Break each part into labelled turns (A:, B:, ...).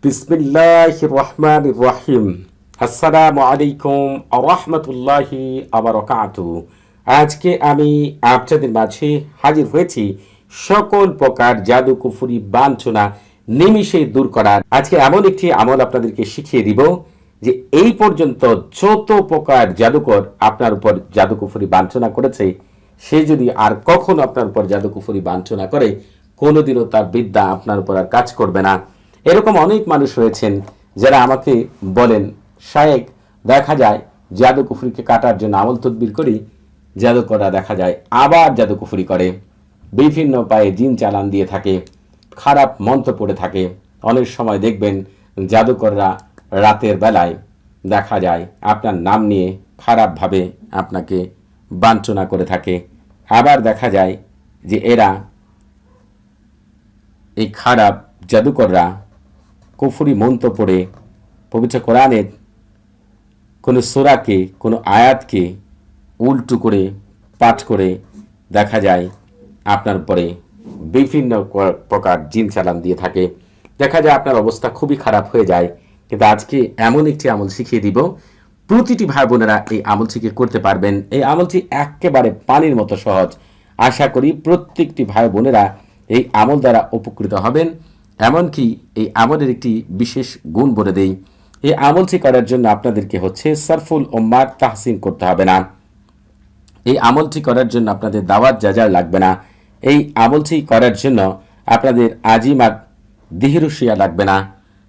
A: বিসমিল্লাহির রহমানির রহিম। আসসালামু আলাইকুম ওয়া রাহমাতুল্লাহি ওয়া বারাকাতুহু। আজকে আমি আপনাদের মাঝে হাজির হয়েছি সকল প্রকার জাদু কুফরি বাঞ্ছনা নিমিষে দূর করার। আজকে এমন একটি আমল আপনাদেরকে শিখিয়ে দিব যে এই পর্যন্ত যত প্রকার জাদুকর আপনার উপর জাদু কুফরি বাঞ্ছনা করেছে, সে যদি আর কখনো আপনার উপর জাদু কুফরি বাঞ্ছনা করে, কোনোদিনও তার বিদ্যা আপনার উপর আর কাজ করবে না। এরকম অনেক মানুষ রয়েছেন যারা আমাকে বলেন, শায়েখ, দেখা যায় জাদু কুফরিকে কাটার জন্য আমল তদবির করি, জাদু করা দেখা যায় আবার জাদু কুফরি করে, বিভিন্ন পায়ে জিন চালান দিয়ে থাকে, খারাপ মন্ত্র পড়ে থাকে। অনেক সময় দেখবেন জাদুকররা রাতের বেলায় দেখা যায় আপনার নাম নিয়ে খারাপভাবে আপনাকে বাঞ্ছনা করে থাকে। আবার দেখা যায় যে এরা, এই খারাপ জাদুকররা কুফরি মন্ত্র পড়ে পবিত্র কোরআনের কোনো সূরাকে, কোনো আয়াতকে উল্টো করে পাঠ করে দেখা যায় আপনার উপরে বিভিন্ন প্রকার জিন চালান দিয়ে থাকে। দেখা যায় আপনার অবস্থা খুবই খারাপ হয়ে যায়। কিন্তু আজকে এমন একটি আমল শিখিয়ে দিব, প্রতিটি ভাই বোনেরা এই আমলটি করতে পারবেন। এই আমলটি একেবারে পানির মতো সহজ। আশা করি প্রত্যেকটি ভাই বোনেরা এই আমল দ্বারা উপকৃত হবেন। এমনকি এই আমলের একটি বিশেষ গুণ বলে দেই, এই আমলটি করার জন্য আপনাদেরকে হচ্ছে সরফুল উম্মার তাহসিন করতে হবে না। এই আমলটি করার জন্য আপনাদের দাওয়াত যাজার লাগবে না। এই আমলটি করার জন্য আপনাদের আজিমাত দিহরুশিয়া লাগবে না।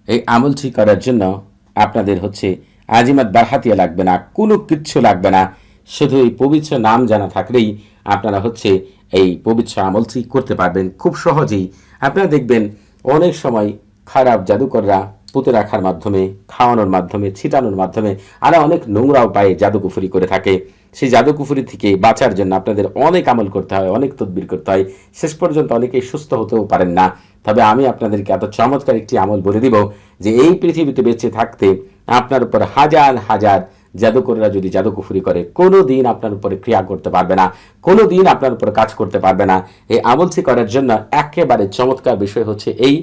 A: এই আমলটি করার জন্য আপনাদের হচ্ছে আজিমাত বারহাতিয়া লাগবে না, কোনো কিচ্ছু লাগবে না। শুধু এই পবিত্র নাম জানা থাকলেই আপনারা হচ্ছে এই পবিত্র আমলটি করতে পারবেন খুব সহজেই। আপনারা দেখবেন অনেক সময় খারাপ জাদুকররা পুঁতে রাখার মাধ্যমে, খাওয়ানোর মাধ্যমে, ছিটানোর মাধ্যমে আরো অনেক নোংরা উপায়ে জাদুকুফরি করে থাকে। সেই জাদুকুফরি থেকে বাঁচার জন্য আপনাদের অনেক আমল করতে হয়, অনেক তদবির করতে হয়। শেষ পর্যন্ত অনেকেই সুস্থ হতেও পারেন না। তবে আমি আপনাদেরকে এত চমৎকার একটি আমল বলে দিব যে এই পৃথিবীতে বেঁচে থাকতে আপনার উপর হাজার হাজার জাদুকররা যদি জাদুকুফরি করে, কোনো দিন আপনার উপরে ক্রিয়া করতে পারবে না, কোনো দিন আপনার উপর কাজ করতে পারবে না। এই আমলটি করার জন্য একেবারে চমৎকার বিষয় হচ্ছে এই,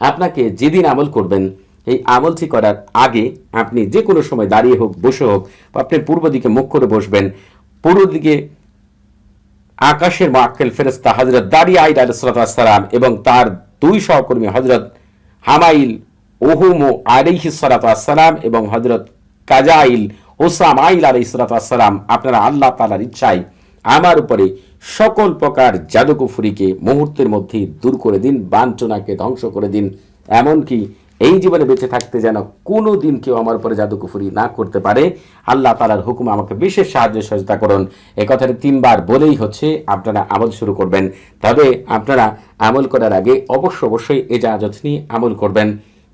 A: আপনাকে যেদিন আমল করবেন, এই আমলটি করার আগে আপনি যে কোনো সময় দাঁড়িয়ে হোক, বসে হোক, আপনি পূর্ব দিকে মুখ করে বসবেন। পূর্ব দিকে আকাশের মুআক্কিল ফেরেশতা হযরত দারিয়াইল আলাইহিস সালাম এবং তার দুই সহকর্মী হযরত হামাইল ওহুমু আলাইহিস সালাম এবং হযরত কাজাইল ওসামাইল আলাইহিস সালাম, আপনারা আল্লাহ তাআলার ইচ্ছায় আমার উপরে সকল প্রকার জাদুকুফরিকে মুহূর্তের মধ্যেই দূর করে দিন, বাঞ্ছনাকে ধ্বংস করে দিন। এমনকি এই জীবনে বেঁচে থাকতে যেন কোনো দিন কেউ আমার উপরে জাদুকুফরি না করতে পারে। আল্লাহ তাআলার হুকুম আমাকে বিশেষ সাহায্য সহযোগিতা করুন। এই কথাটি 3 বার বলেই হচ্ছে আপনারা আমল শুরু করবেন। তবে আপনারা আমল করার আগে অবশ্যই ইজাজত নিয়ে আমল করবেন।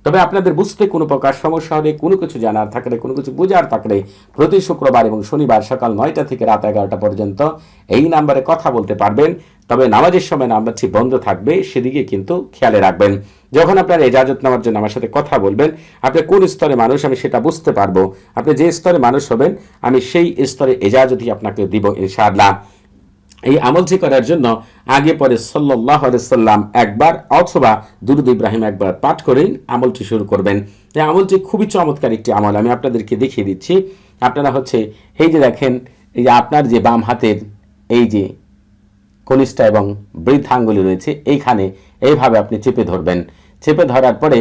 A: তবে আপনাদের বুঝতে কোনো প্রকার সমস্যা হলে, কোনো কিছু জানার থাকলে, কোনো কিছু বোঝার থাকলে প্রতি শুক্রবার এবং শনিবার সকাল 9টা থেকে রাত 11টা পর্যন্ত এই নাম্বারে কথা বলতে পারবেন। তবে নামাজের সময় নাম্বারটি বন্ধ থাকবে, সেদিকে কিন্তু খেয়ালে রাখবেন। যখন আপনার ইজাজত নেওয়ার জন্য আমার সাথে কথা বলবেন, আপনি কোন স্তরে মানুষ আমি সেটা বুঝতে পারবো। আপনি যে স্তরে মানুষ হবেন আমি সেই স্তরে ইজাজতই আপনাকে দিব ইনশাআল্লাহ। এই আমলটি করার জন্য আগে পরে সাল্লাল্লাহু আলাইহি সাল্লাম একবার অথবা দুরূদ ইব্রাহিম একবার পাঠ করেই আমলটি শুরু করবেন। এই আমলটি খুবই চমৎকার একটি আমল, আমি আপনাদেরকে দেখিয়ে দিচ্ছি। আপনারা হচ্ছে এই যে দেখেন, এই যে আপনার যে বাম হাতের এই যে কনিষ্ঠা এবং বৃদ্ধাঙ্গুলি রয়েছে, এইখানে এইভাবে আপনি চেপে ধরবেন। চেপে ধরার পরে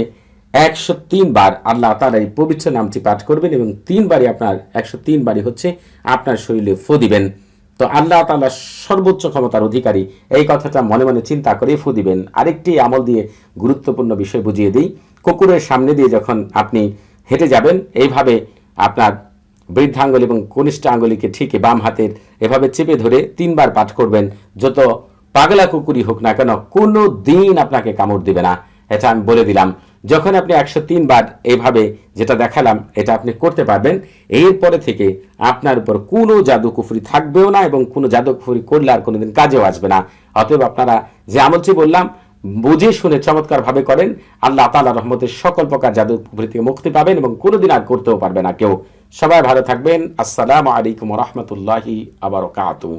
A: 103 বার আল্লাহ তাআলার এই পবিত্র নামটি পাঠ করবেন এবং 3 বারই আপনার 103 বারই হচ্ছে আপনার শরীরে ফু দিবেন। তো আল্লাহ তাআলা সর্বোচ্চ ক্ষমতার অধিকারী, এই কথাটা মনে মনে চিন্তা করে ফু দিবেন। আরেকটি আমল দিয়ে গুরুত্বপূর্ণ বিষয় বুঝিয়ে দিই। কুকুরের সামনে দিয়ে যখন আপনি হেঁটে যাবেন, এইভাবে আপনার বৃদ্ধাঙ্গুল এবং কনিষ্ঠ আঙ্গুলিকে ঠিক বাম হাতের এভাবে চেপে ধরে 3 বার পাঠ করবেন। যত পাগলা কুকুরই হোক না কেন, কোনো দিন আপনাকে কামড় দিবে না, এটা আমি বলে দিলাম। যখন আপনি 103 বার এইভাবে যেটা দেখালাম এটা আপনি করতে পারবেন, এরপরে থেকে আপনার উপর কোনো জাদুকুফরি থাকবেও না এবং কোনো জাদুকুফরি করলে আর কোনোদিন কাজেও আসবে না। অতএব আপনারা যে আমলটি বললাম বুঝে শুনে চমৎকার ভাবে করেন, আল্লাহ তাআলার রহমতে সকল প্রকার জাদুকুফরি থেকে মুক্তি পাবেন এবং কোনোদিন আর করতেও পারবে না কেউ। সবাই ভালো থাকবেন। আসসালামু আলাইকুম ওয়া রাহমাতুল্লাহি ওয়া বারাকাতুহু।